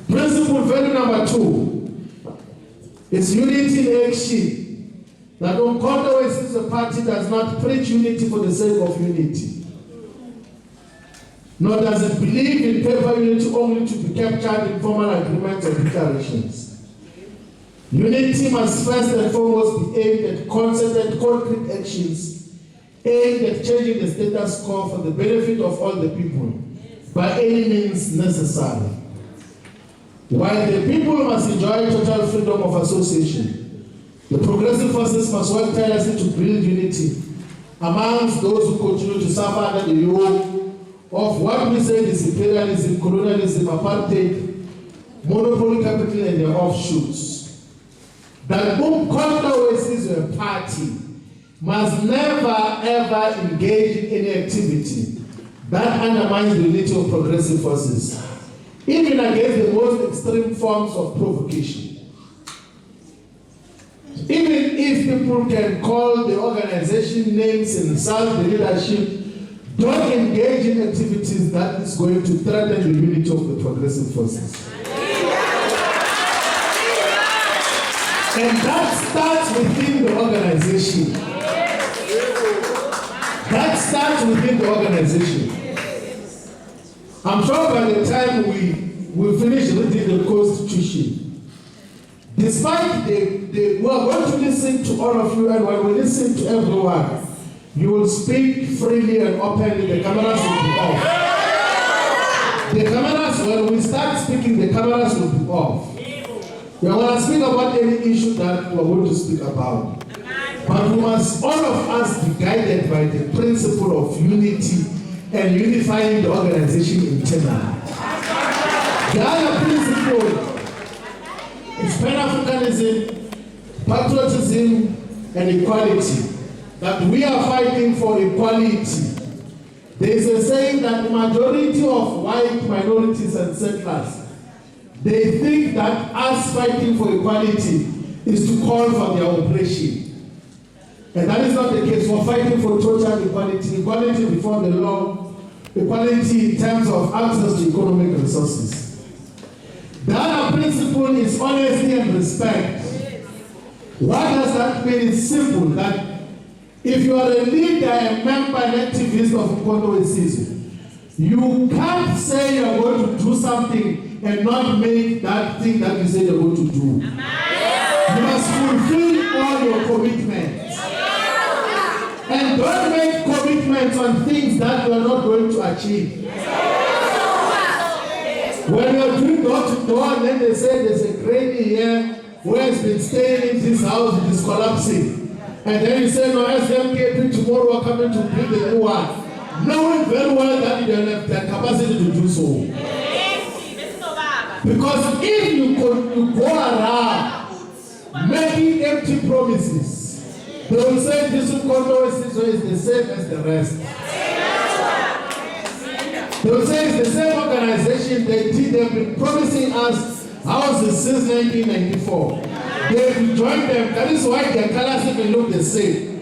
Principle value number 2 is unity in action. That Umkhonto Wesizwe Party does not preach unity for the sake of unity. Nor does it believe in paper unity only to be captured in formal agreements or declarations. Unity must first and foremost be aimed at concerted, concrete actions aimed at changing the status quo for the benefit of all the people by any means necessary. While the people must enjoy total freedom of association, the progressive forces must work tirelessly to build unity amongst those who continue to suffer under the yoke of what we say is imperialism, colonialism, apartheid, monopoly capital and their offshoots. That Umkhonto Wesizwe Party must never ever engage in any activity that undermines the unity of progressive forces, even against the most extreme forms of provocation. Even if people can call the organization names and insult the leadership, don't engage in activities that is going to threaten the unity of the progressive forces. And that starts within the organization. That starts within the organization. I'm sure by the time we finish reading the Constitution, despite we are going to listen to all of you, and when we listen to everyone, you will speak freely and openly. The cameras will be off. The cameras, when we start speaking, the cameras will be off. We are going to speak about any issue that we are going to speak about. But we must, all of us, be guided by the principle of unity and unifying the organization internally. The other principle is Pan-Africanism, patriotism, and equality. That we are fighting for equality. There is a saying that the majority of white minorities and settlers, they think that us fighting for equality is to call for their oppression. And that is not the case. We're fighting for total equality, equality before the law, equality in terms of access to economic resources. The other principle is honesty and respect. What does that mean? It's simple, that if you are a leader, a member, an activist of Umkhonto Wesizwe, you can't say you're going to do something and not make that thing that you say you're going to do. You must fulfill all your commitments. And don't make commitments on things that you are not going to achieve. When you're doing door to door, and then they say there's a granny here who has been staying in this house, it is collapsing. And then you say, no, SMKP tomorrow are coming to build a new one. Knowing very well that you don't have the capacity to do so. Because if you go around making empty promises, they will say this Umkhonto Wesizwe is the same as the rest. They will say it's the same organization. They've been promising us houses since 1994. They've joined them. That is why their colors even look the same.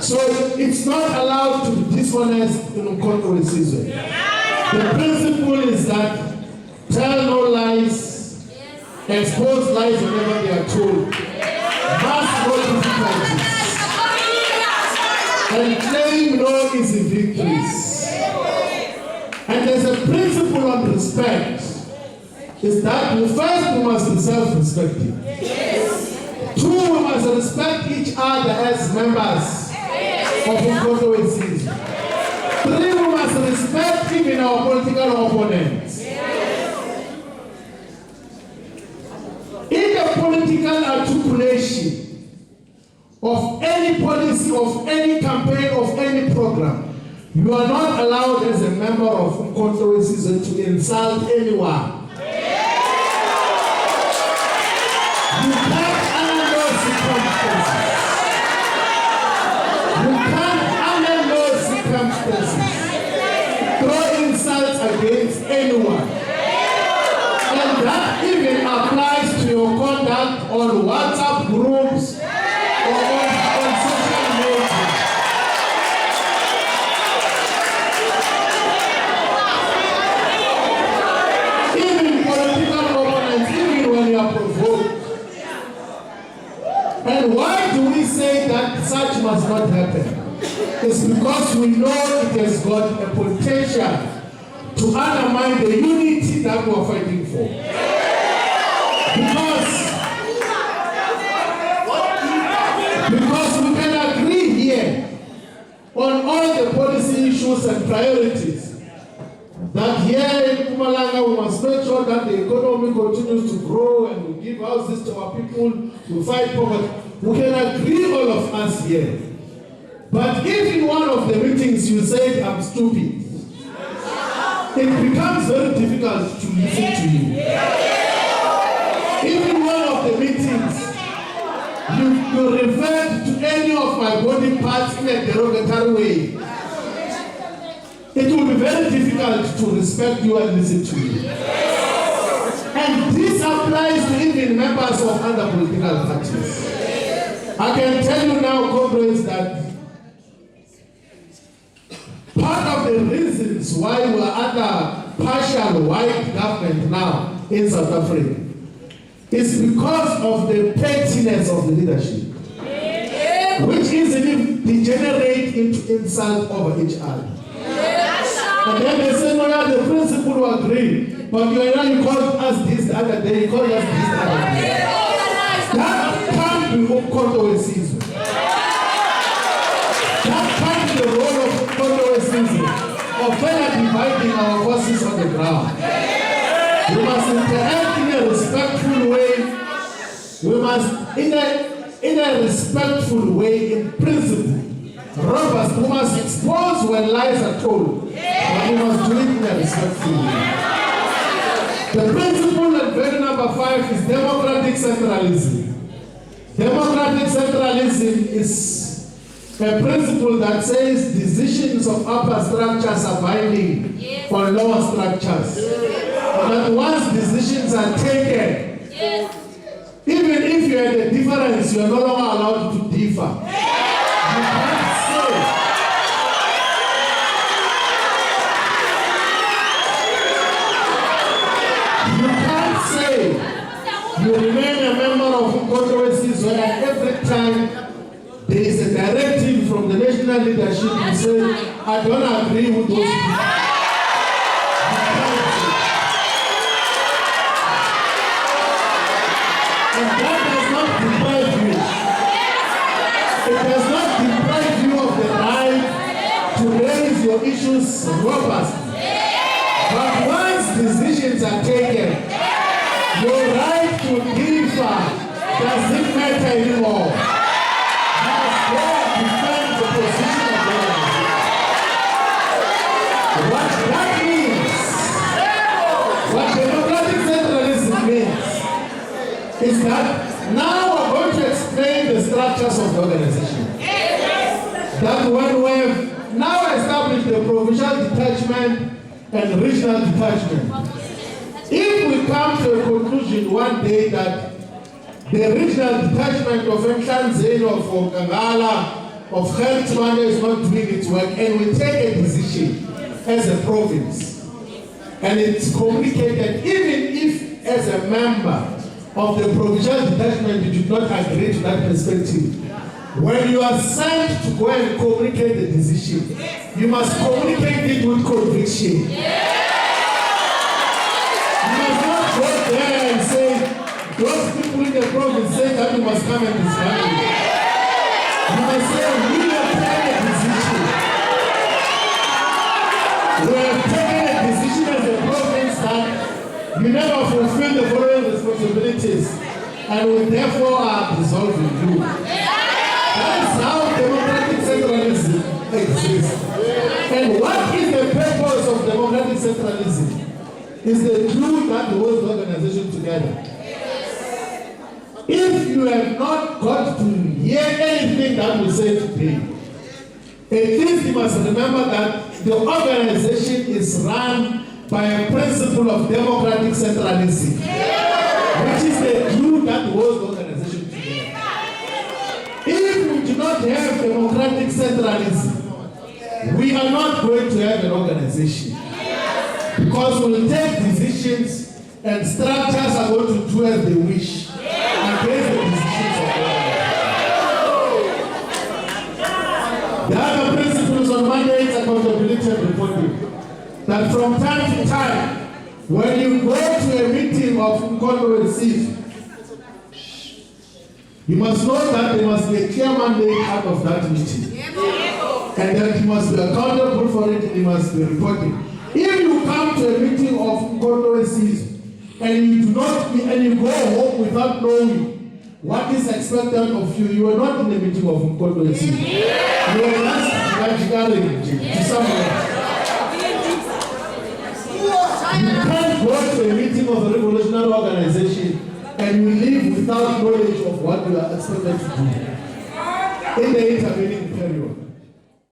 So it's not allowed to be dishonest in Umkhonto Wesizwe. The principle is that tell no lies, expose lies whenever they are told, mask no difficulties, and claim no easy victories. And there's a principle on respect, is that first we must be self-respecting. Two, we must respect each other as members of Umkhonto Wesizwe. Three, we must respect even our political opponents. In the political articulation of any policy, of any campaign, of any program, you are not allowed as a member of Umkhonto Wesizwe to insult anyone. You can't under no circumstances. You can't under no circumstances throw insults against anyone. And that even applies to your conduct on WhatsApp groups or on social media. provoked. And why do we say that such must not happen? It's because we know it has got a potential to undermine the unity that we are fighting for. Because we can agree here on all the policy issues and priorities. That here in Mpumalanga we must make sure that the economy continues to grow and we give houses to our people, we fight poverty. We can agree, all of us here. But if in one of the meetings you said I'm stupid, it becomes very difficult to listen to you. If in one of the meetings you referred to any of my body parts in a derogatory way, it will be very difficult to respect you and listen to you. And this applies to even members of other political parties. I can tell you now, comrades, that part of the reasons why we are under partial white government now in South Africa is because of the pettiness of the leadership, which easily degenerate into insult over each other. And then they say, no, yeah, the principal will agree. But you called us this the other day, you called us this the other day. That can't be controversies. That can't be the role of controversies of further dividing our forces on the ground. We must interact in a respectful way. We must, in a respectful way, in principle. Robbers, we must expose when lies are told, but we must do it in a respectful way. The principle at very number 5 is democratic centralism. Democratic centralism is a principle that says decisions of upper structures are binding on lower structures. And that once decisions are taken, even if you had a difference, you are no longer allowed to differ. You remain a member of controversies where every time there is a directive from the national leadership to say, I don't agree with those people. And that does not deprive you. It does not deprive you of the right to raise your issues robustly. But once decisions are taken, your right to differ doesn't matter anymore. You must go and defend the position of government. What that means, what democratic centralism means, is that now we're going to explain the structures of the organization. That when we have now established the provincial detachment and regional detachment, if we come to a conclusion one day that the regional detachment of Mhlanzeni, of Kangala, of Gertrude is not doing its work, and we take a decision as a province, and it's communicated, even if as a member of the provincial detachment you do not agree to that perspective, when you are sent to go and communicate the decision, you must communicate it with conviction. There and say, those people in the province say that you must come and discuss it. You must say, we have taken a decision. We have taken a decision as a province that you never fulfill the following responsibilities, and we therefore are dissolving you. That is how democratic centralism exists. And what is the purpose of democratic centralism? Is the glue that holds the organization together. If you have not got to hear anything that we say today, at least you must remember that the organization is run by a principle of democratic centralism, which is the glue that holds the organization together. If we do not have democratic centralism, we are not going to have an organization. Because we will take decisions and structures are going to do as they wish against the decisions of God. The other principles on mandates, accountability, and reporting. That from time to time, when you go to a meeting of Mpumalanga, you must know that there must be a clear mandate out of that meeting. And that you must be accountable for it and you must be reporting. If you come to a meeting of Mpumalanga and you do not, and you go home without knowing what is expected of you, you are not in a meeting of Mpumalanga. You are just to someone. You can't go to a meeting of a revolutionary organization and you leave without knowledge of what you are expected to do in the intervening.